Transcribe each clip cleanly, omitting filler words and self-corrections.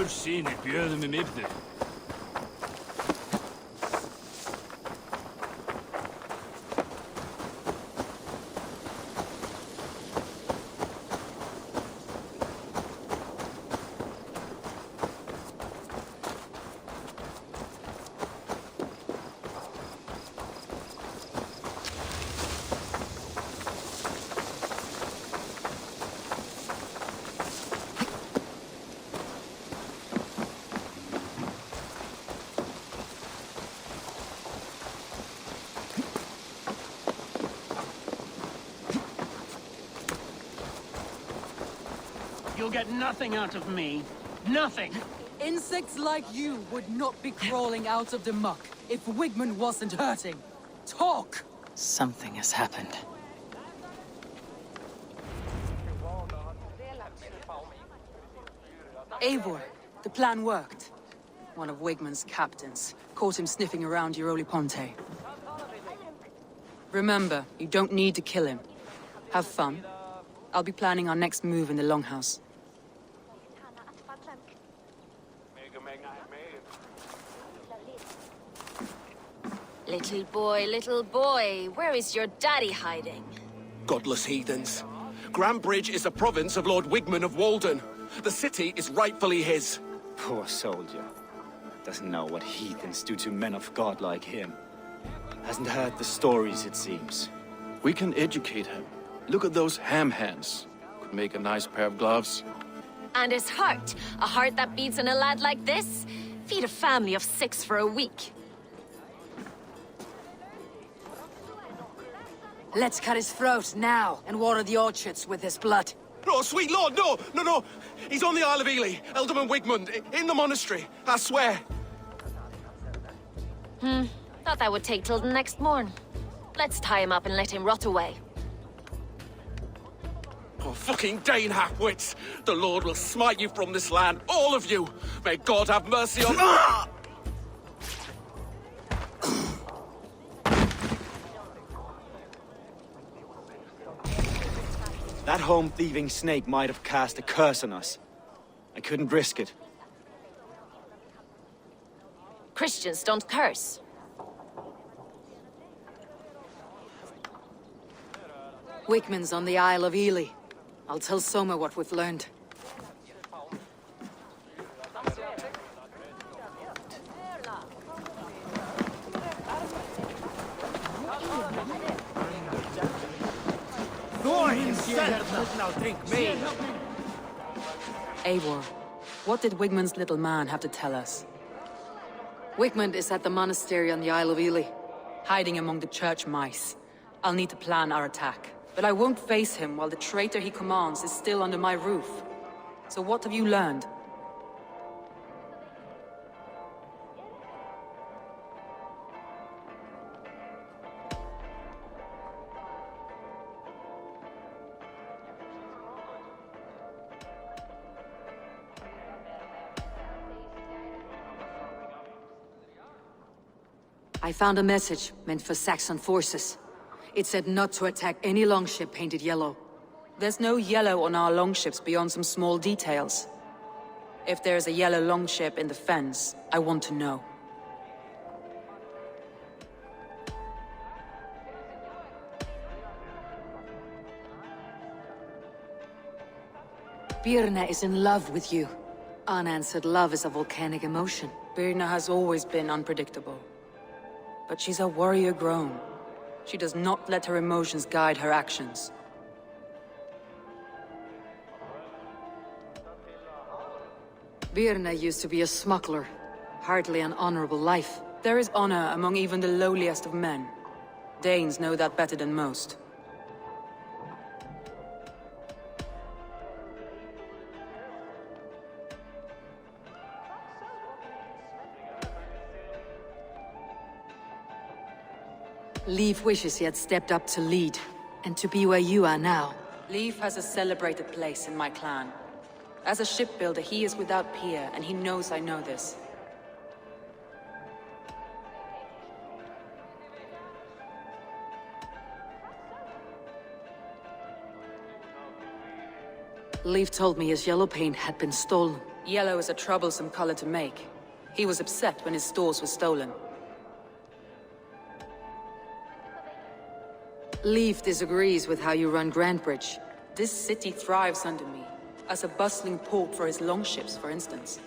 Hör seni bjöðum mibdu. You'll get nothing out of me. Nothing! Insects like you would not be crawling out of the muck if Wigman wasn't hurting. Talk! Something has happened. Eivor, the plan worked. One of Wigman's captains caught him sniffing around Euroli Ponte. Remember, you don't need to kill him. Have fun. I'll be planning our next move in the Longhouse. Little boy, where is your daddy hiding? Godless heathens. Grambridge is a province of Lord Wigman of Walden. The city is rightfully his. Poor soldier. Doesn't know what heathens do to men of God like him. Hasn't heard the stories, it seems. We can educate him. Look at those ham hands. Could make a nice pair of gloves. And his heart, a heart that beats in a lad like this? Feed a family of 6 for a week. Let's cut his throat now and water the orchards with his blood. No, sweet lord, no! He's on the Isle of Ely, Ealdorman Wigmund, in the monastery, I swear. Thought that would take till the next morn. Let's tie him up and let him rot away. Oh, fucking Dane halfwits! The Lord will smite you from this land, all of you! May God have mercy on— That home-thieving snake might have cast a curse on us. I couldn't risk it. Christians don't curse. Wigman's on the Isle of Ely. I'll tell Soma what we've learned. Eivor, what did Wigman's little man have to tell us? Wigman is at the monastery on the Isle of Ely, hiding among the church mice. I'll need to plan our attack, but I won't face him while the traitor he commands is still under my roof. So what have you learned? I found a message meant for Saxon forces. It said not to attack any longship painted yellow. There's no yellow on our longships beyond some small details. If there's a yellow longship in the fens, I want to know. Birna is in love with you. Unanswered love is a volcanic emotion. Birna has always been unpredictable. But she's a warrior grown. She does not let her emotions guide her actions. Birna used to be a smuggler. Hardly an honorable life. There is honor among even the lowliest of men. Danes know that better than most. Leif wishes he had stepped up to lead, and to be where you are now. Leif has a celebrated place in my clan. As a shipbuilder, he is without peer, and he knows I know this. Leif told me his yellow paint had been stolen. Yellow is a troublesome color to make. He was upset when his stores were stolen. Leaf disagrees with how you run Grantbridge. This city thrives under me, as a bustling port for his longships, for instance.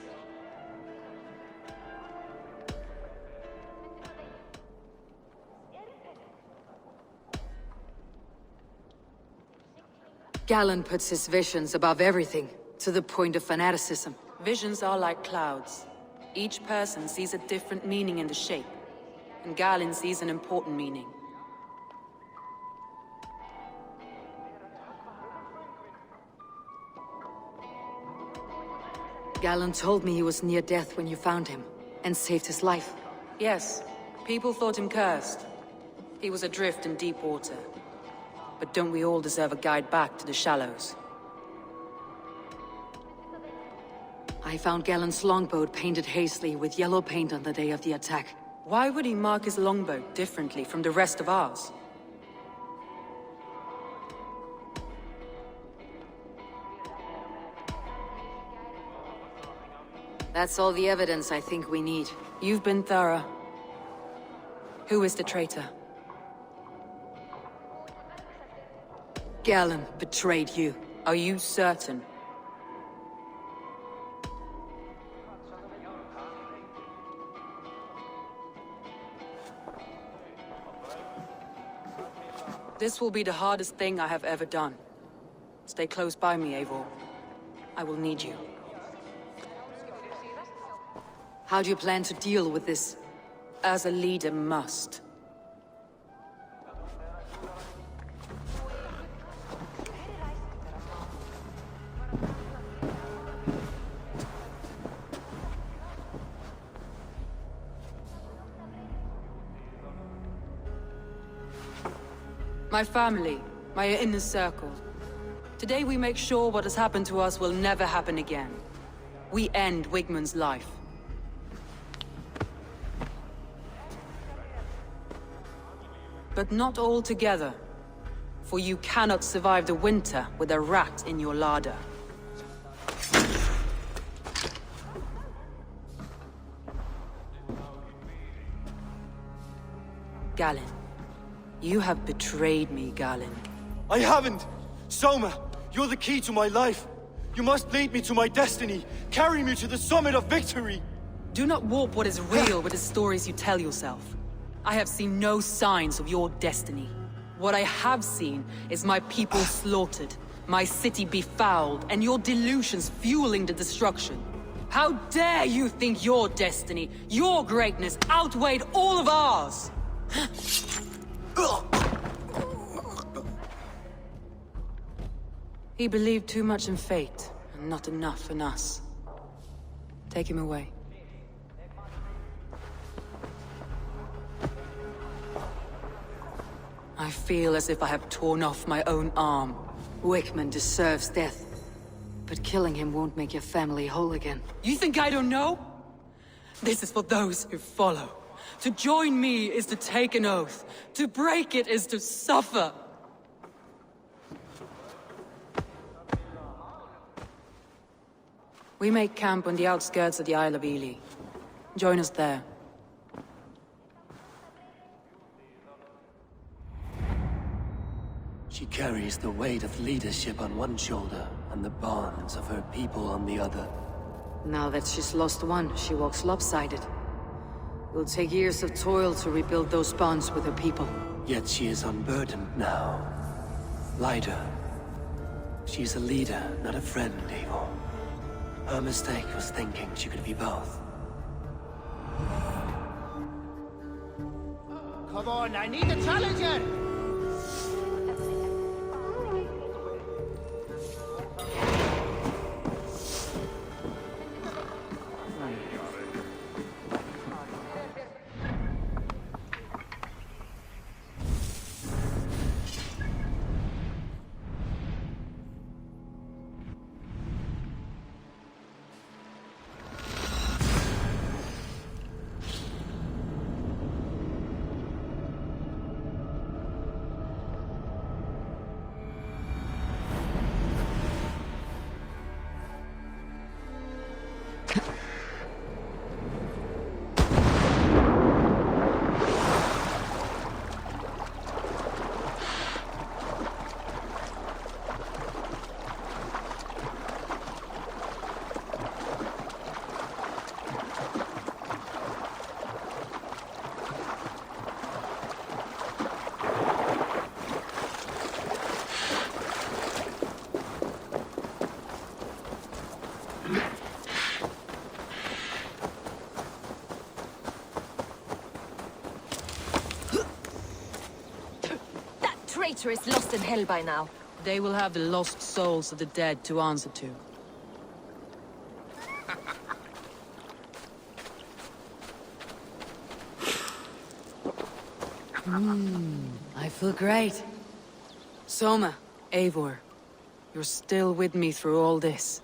Galen puts his visions above everything, to the point of fanaticism. Visions are like clouds. Each person sees a different meaning in the shape, and Galen sees an important meaning. Galen told me he was near death when you found him, and saved his life. Yes, people thought him cursed. He was adrift in deep water. But don't we all deserve a guide back to the shallows? I found Galen's longboat painted hastily with yellow paint on the day of the attack. Why would he mark his longboat differently from the rest of ours? That's all the evidence I think we need. You've been thorough. Who is the traitor? Galen betrayed you. Are you certain? This will be the hardest thing I have ever done. Stay close by me, Eivor. I will need you. How do you plan to deal with this, as a leader must? My family, my inner circle. Today we make sure what has happened to us will never happen again. We end Wigmund's life. But not all together. For you cannot survive the winter with a rat in your larder. Galen. You have betrayed me, Galen. I haven't! Soma, you're the key to my life. You must lead me to my destiny. Carry me to the summit of victory. Do not warp what is real with the stories you tell yourself. I have seen no signs of your destiny. What I have seen is my people slaughtered, my city befouled, and your delusions fueling the destruction. How dare you think your destiny, your greatness, outweighed all of ours? He believed too much in fate, and not enough in us. Take him away. I feel as if I have torn off my own arm. Wigmund deserves death. But killing him won't make your family whole again. You think I don't know? This is for those who follow. To join me is to take an oath. To break it is to suffer. We make camp on the outskirts of the Isle of Ely. Join us there. She carries the weight of leadership on one shoulder and the bonds of her people on the other. Now that she's lost one, she walks lopsided. It will take years of toil to rebuild those bonds with her people. Yet she is unburdened now. Lighter. She is a leader, not a friend, Eivor. Her mistake was thinking she could be both. Come on, I need a challenger! traitor is lost in hell by now. They will have the lost souls of the dead to answer to. I feel great. Soma, Eivor, you're still with me through all this.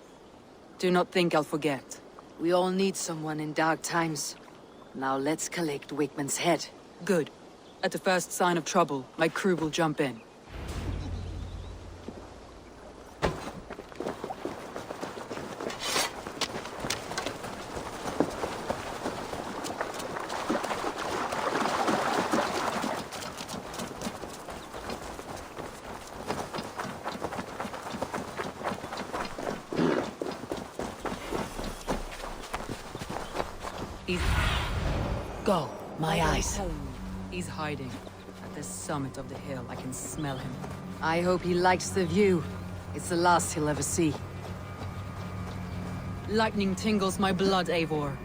Do not think I'll forget. We all need someone in dark times. Now let's collect Wigmund's head. Good. At the first sign of trouble, my crew will jump in. Go, my eyes. He's hiding. At the summit of the hill, I can smell him. I hope he likes the view. It's the last he'll ever see. Lightning tingles my blood, Eivor.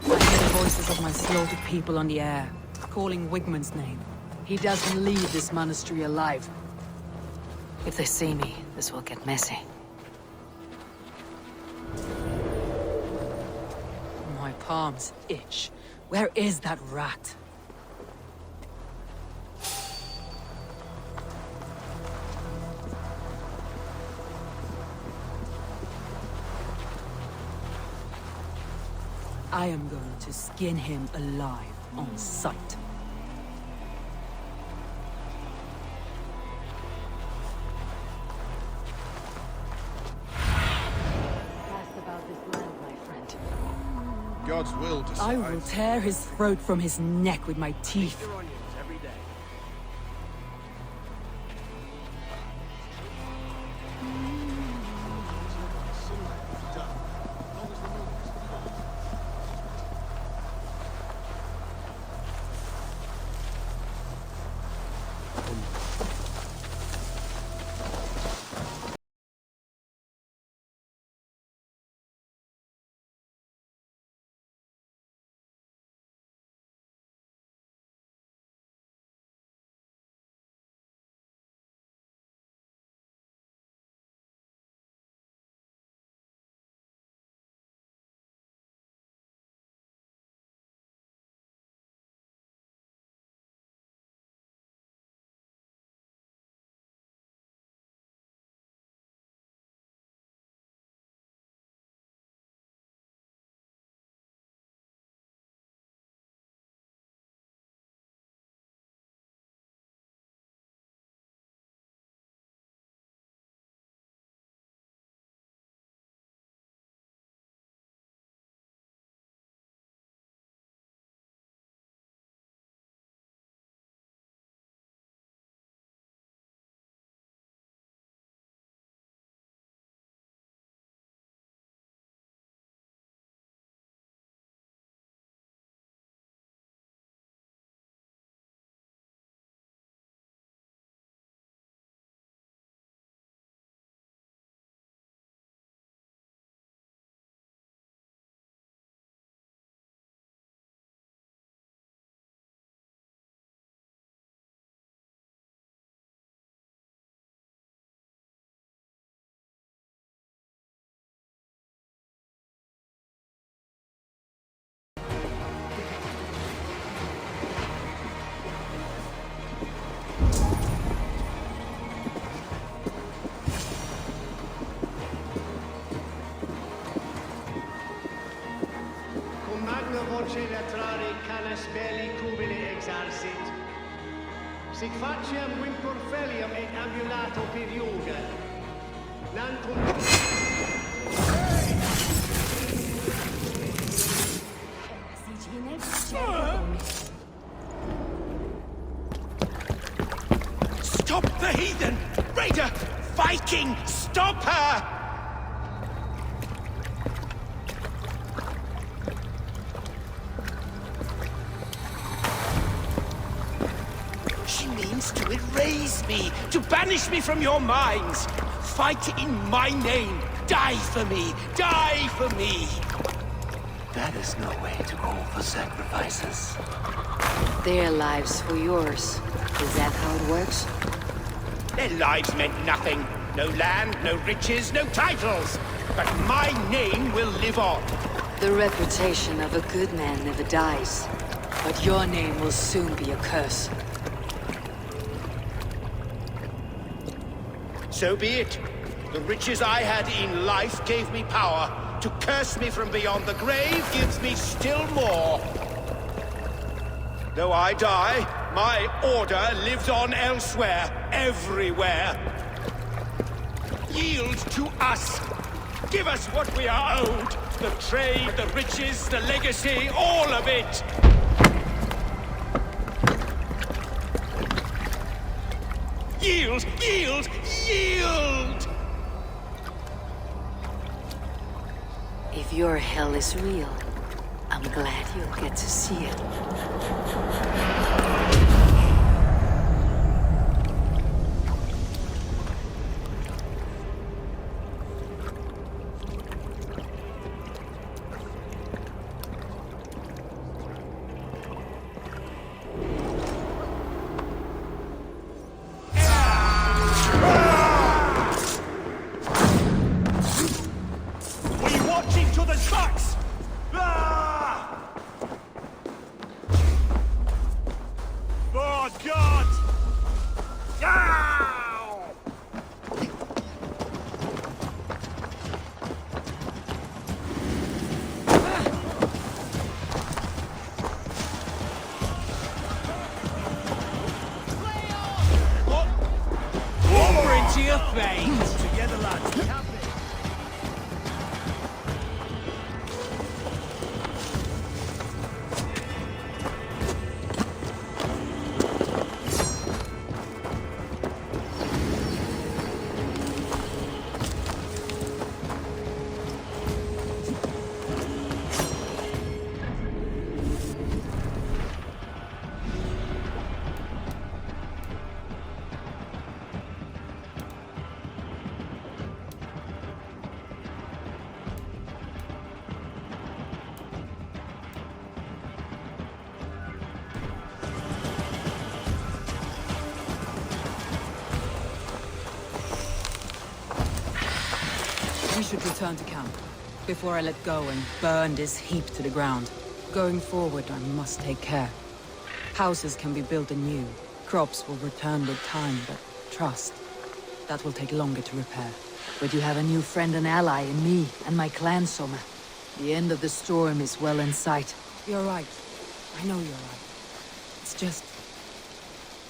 I hear the voices of my slaughtered people on the air, calling Wigmund's name. He doesn't leave this monastery alive. If they see me, this will get messy. My palms itch. Where is that rat? I am going to skin him alive on sight. God's will decides. I will tear his throat from his neck with my teeth. voce latrare canas belli cubile exarsit. Sic faciam wimporfelium et ambulato per iuga. Nantum... Stop the heathen! Raider! Viking! Stop her! She means to erase me, to banish me from your minds. Fight in my name. Die for me! Die for me! That is no way to call for sacrifices. Their lives for yours. Is that how it works? Their lives meant nothing. No land, no riches, no titles. But my name will live on. The reputation of a good man never dies. But your name will soon be a curse. So be it. The riches I had in life gave me power. To curse me from beyond the grave gives me still more. Though I die, my order lives on elsewhere, everywhere. Yield to us. Give us what we are owed. The trade, the riches, the legacy, all of it. Yield, yield, yield! If your hell is real, I'm glad you'll get to see it. We watch each other's backs! Oh, God! Ow! Over into your face! Together, lads. We should return to camp, before I let go and burn this heap to the ground. Going forward, I must take care. Houses can be built anew, crops will return with time, but trust, that will take longer to repair. But you have a new friend and ally in me and my clan, Soma. The end of the storm is well in sight. You're right. I know you're right. It's just...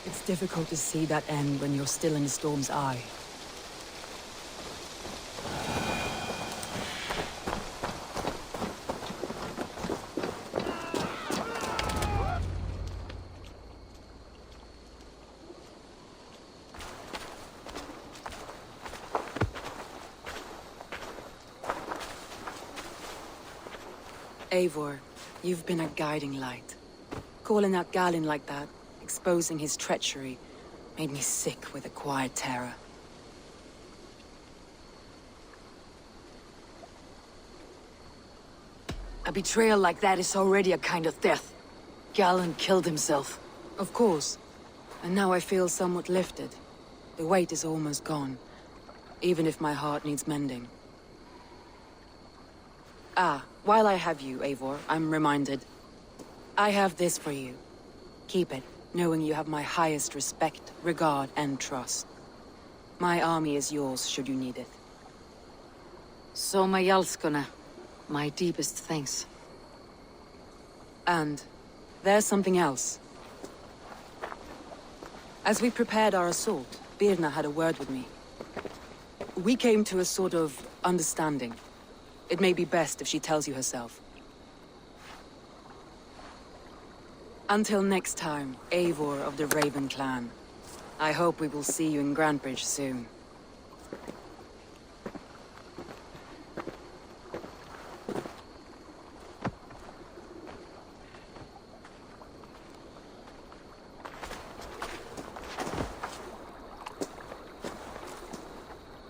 it's difficult to see that end when you're still in the storm's eye. Eivor, you've been a guiding light. Calling out Galinn like that, exposing his treachery, made me sick with a quiet terror. A betrayal like that is already a kind of death. Galinn killed himself. Of course. And now I feel somewhat lifted. The weight is almost gone, even if my heart needs mending. Ah, while I have you, Eivor, I'm reminded. I have this for you. Keep it, knowing you have my highest respect, regard, and trust. My army is yours, should you need it. Soma Jalskona, my deepest thanks. And there's something else. As we prepared our assault, Birna had a word with me. We came to a sort of understanding. It may be best if she tells you herself. Until next time, Eivor of the Raven clan. I hope we will see you in Grantebridge soon.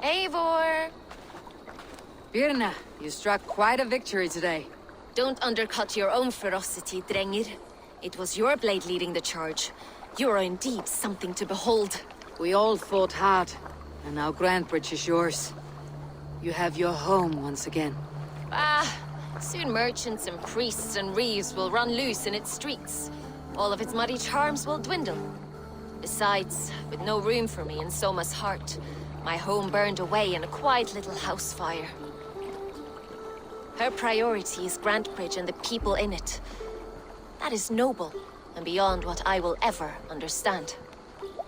Eivor! Birna, you struck quite a victory today. Don't undercut your own ferocity, Drengir. It was your blade leading the charge. You are indeed something to behold. We all fought hard, and now Grantebridge is yours. You have your home once again. Soon merchants and priests and reeves will run loose in its streets. All of its muddy charms will dwindle. Besides, with no room for me in Soma's heart, my home burned away in a quiet little house fire. Her priority is Grantebridge and the people in it. That is noble, and beyond what I will ever understand.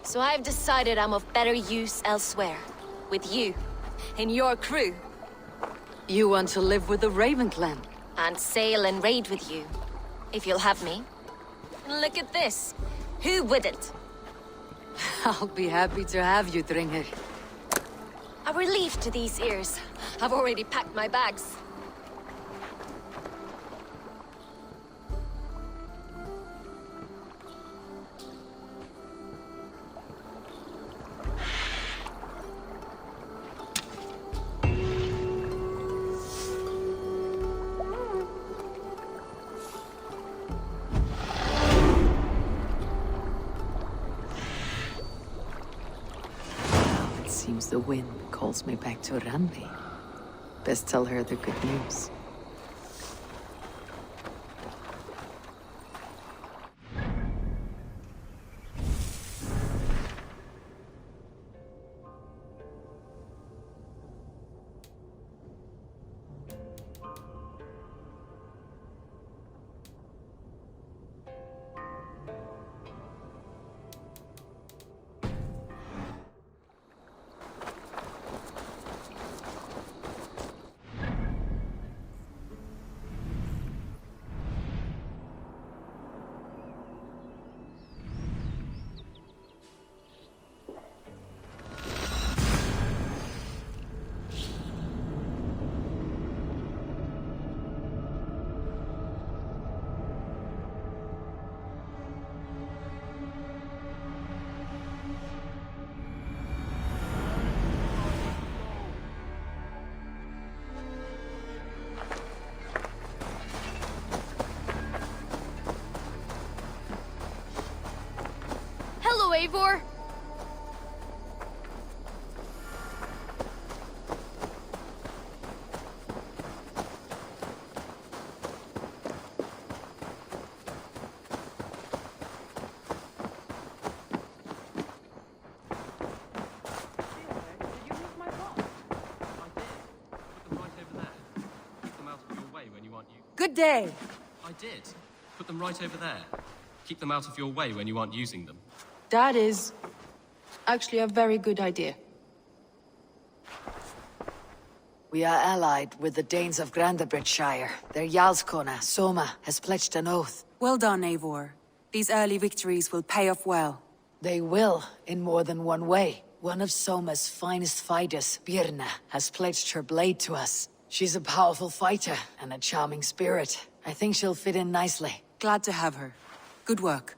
So I've decided I'm of better use elsewhere. With you, in your crew. You want to live with the Raven clan? And sail and raid with you, if you'll have me. Look at this. Who wouldn't? I'll be happy to have you, Dringr. A relief to these ears. I've already packed my bags. Seems the wind calls me back to Randi. Best tell her the good news. Eivor? Good day. I did. Put them right over there. Keep them out of your way when you aren't using them. That is actually a very good idea. We are allied with the Danes of Grantebridgeshire. Their Jarlskona, Soma, has pledged an oath. Well done, Eivor. These early victories will pay off well. They will, in more than one way. One of Soma's finest fighters, Birna, has pledged her blade to us. She's a powerful fighter and a charming spirit. I think she'll fit in nicely. Glad to have her. Good work.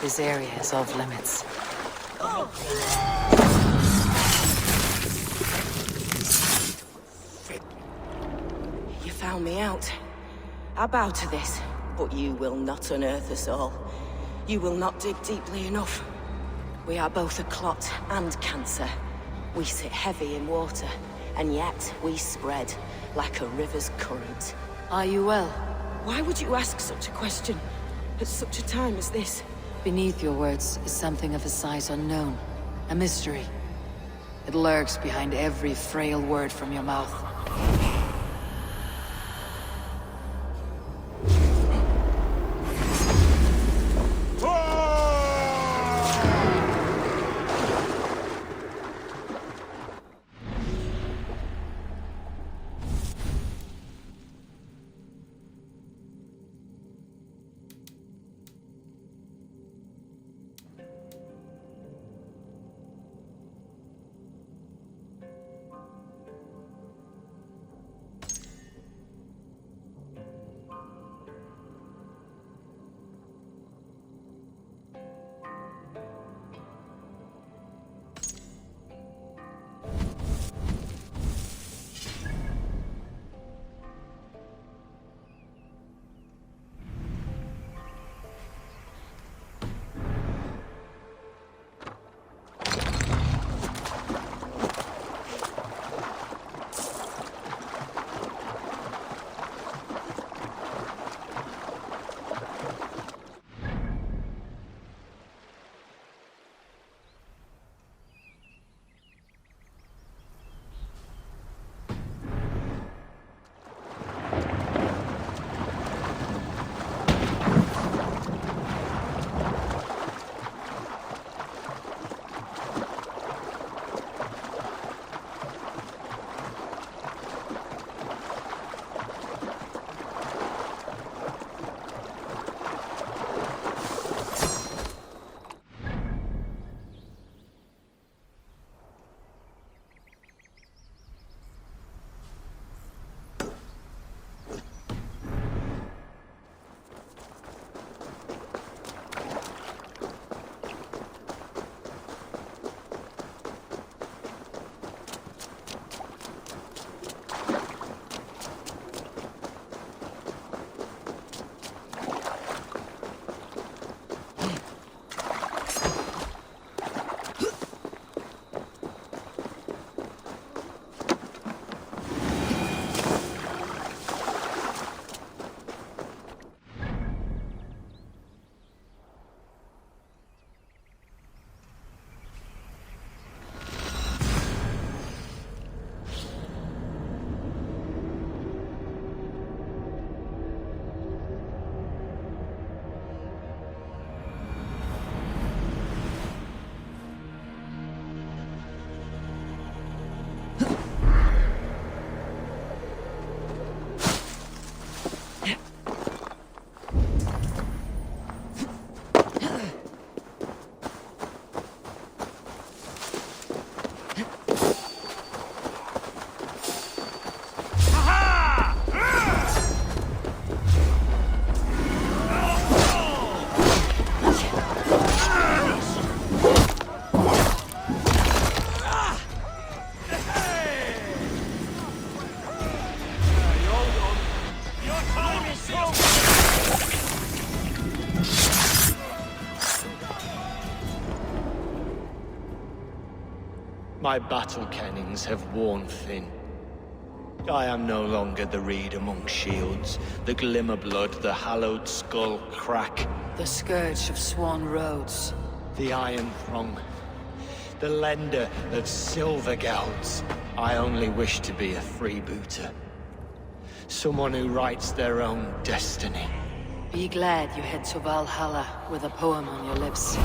This area is off limits. You found me out. I bow to this, but you will not unearth us all. You will not dig deeply enough. We are both a clot and cancer. We sit heavy in water, and yet we spread like a river's current. Are you well? Why would you ask such a question at such a time as this? Beneath your words is something of a size unknown. A mystery. It lurks behind every frail word from your mouth. My battle kennings have worn thin. I am no longer the reed among shields, the glimmer blood, the hallowed skull crack. The scourge of Swan Roads. The Iron Throng. The lender of silver gelds. I only wish to be a freebooter. Someone who writes their own destiny. Be glad you head to Valhalla with a poem on your lips.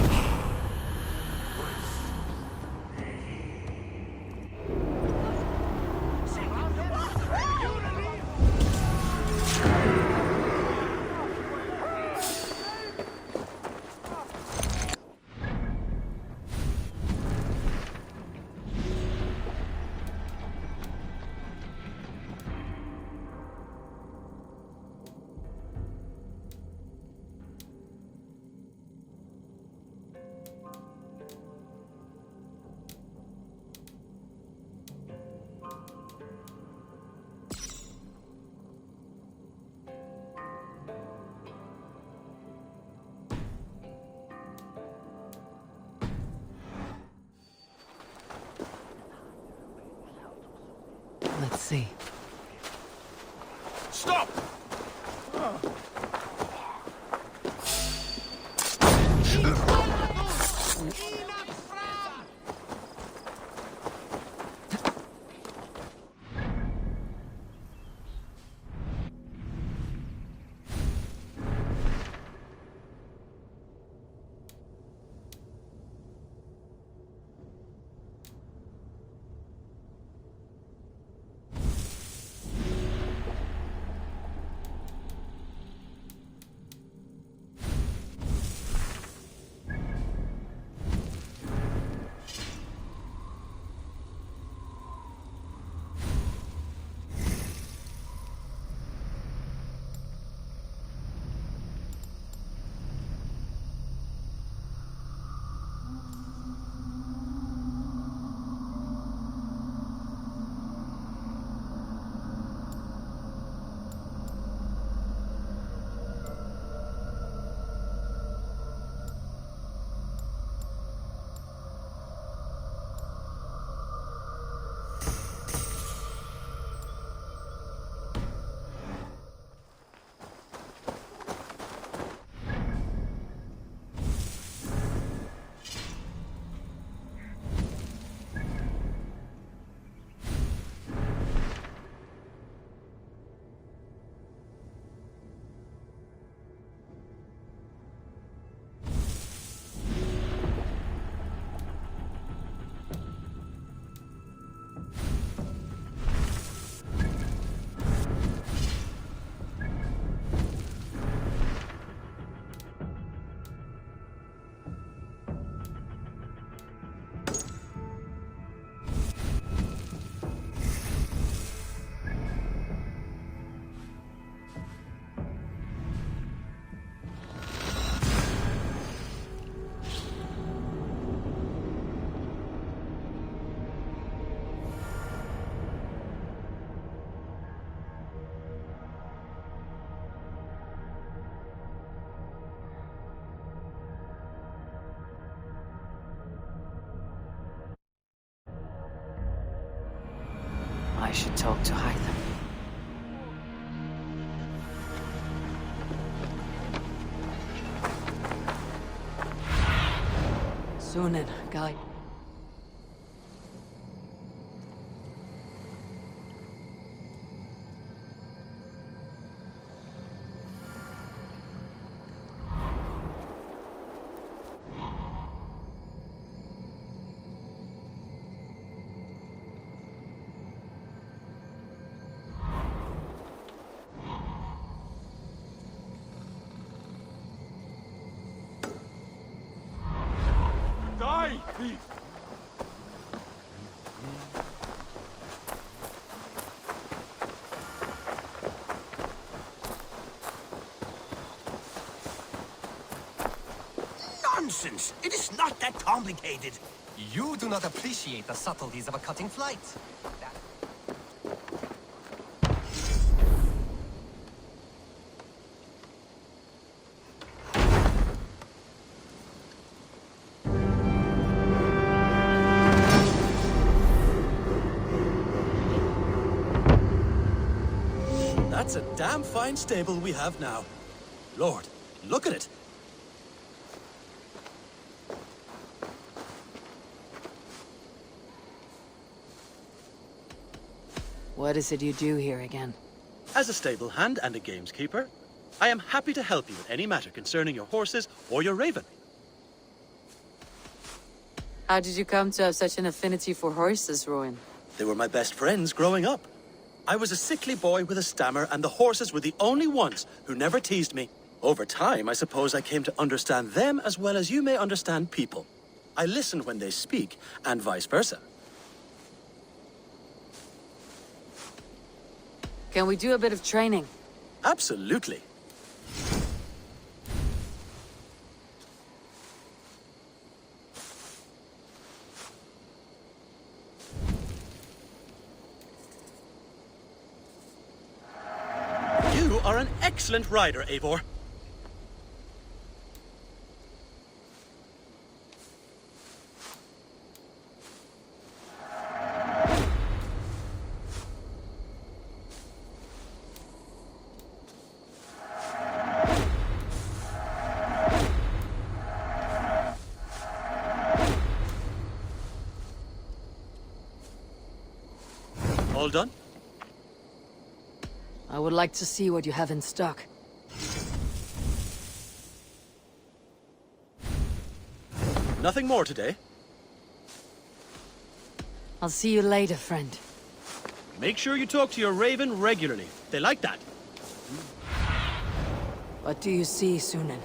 see. Stop! I should talk to Hythe. Sunan, guide. Die, thief! Nonsense! It is not that complicated. You do not appreciate the subtleties of a cutting flight. That's a damn fine stable we have now. Lord, look at it. What is it you do here again? As a stable hand and a gameskeeper, I am happy to help you with any matter concerning your horses or your raven. How did you come to have such an affinity for horses, Rowan? They were my best friends growing up. I was a sickly boy with a stammer, and the horses were the only ones who never teased me. Over time, I suppose I came to understand them as well as you may understand people. I listen when they speak, and vice versa. Can we do a bit of training? Absolutely. You are an excellent rider, Eivor. All done? I would like to see what you have in stock. Nothing more today? I'll see you later, friend. Make sure you talk to your raven regularly. They like that. What do you see, Sunan?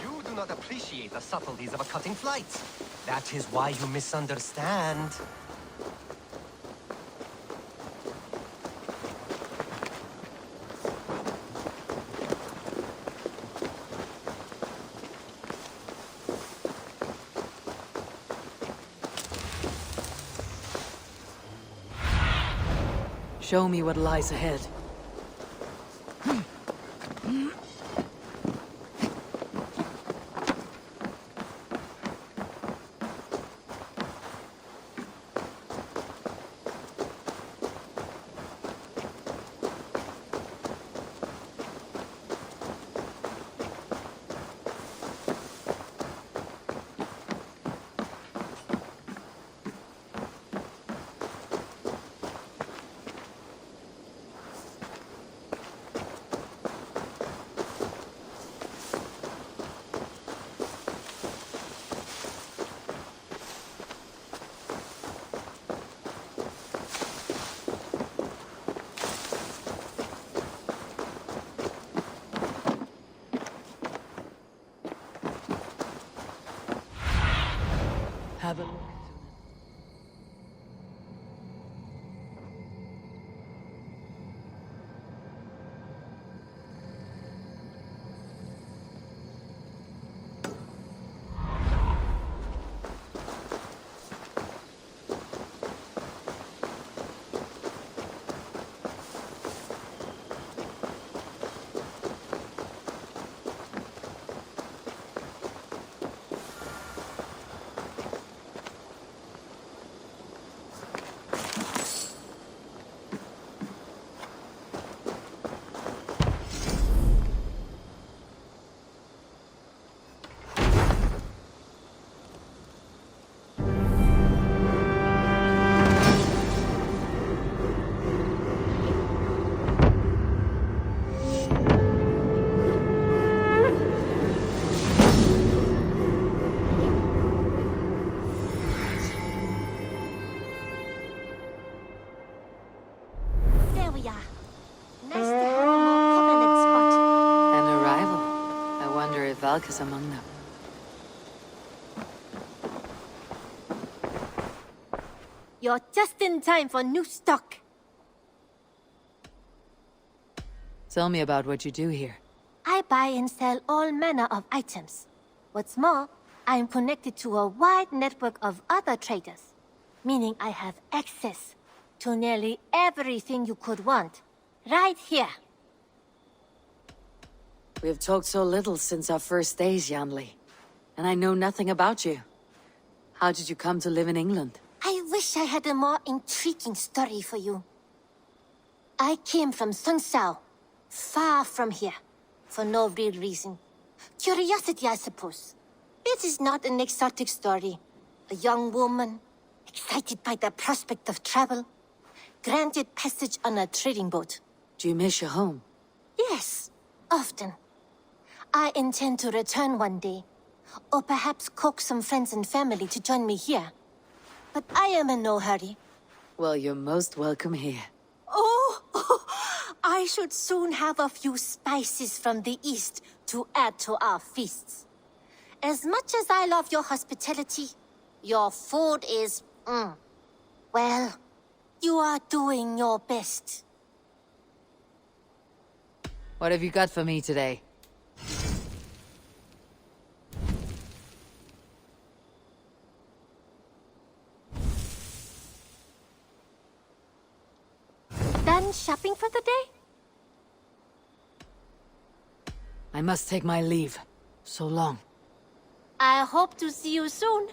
You do not appreciate the subtleties of a cutting flight. That is why you misunderstand. Show me what lies ahead. Have a look. There we are. Nice to have a more prominent spot. An arrival. I wonder if Valka's among them. You're just in time for new stock. Tell me about what you do here. I buy and sell all manner of items. What's more, I am connected to a wide network of other traders, meaning I have access to nearly everything you could want, right here. We have talked so little since our first days, Yanli. And I know nothing about you. How did you come to live in England? I wish I had a more intriguing story for you. I came from Sunsao, far from here, for no real reason. Curiosity, I suppose. It is not an exotic story. A young woman, excited by the prospect of travel, granted passage on a trading boat. Do you miss your home? Yes, often. I intend to return one day, or perhaps coax some friends and family to join me here. But I am in no hurry. Well, you're most welcome here. Oh, I should soon have a few spices from the east to add to our feasts. As much as I love your hospitality, your food is, well, you are doing your best. What have you got for me today? Done shopping for the day? I must take my leave. So long. I hope to see you soon.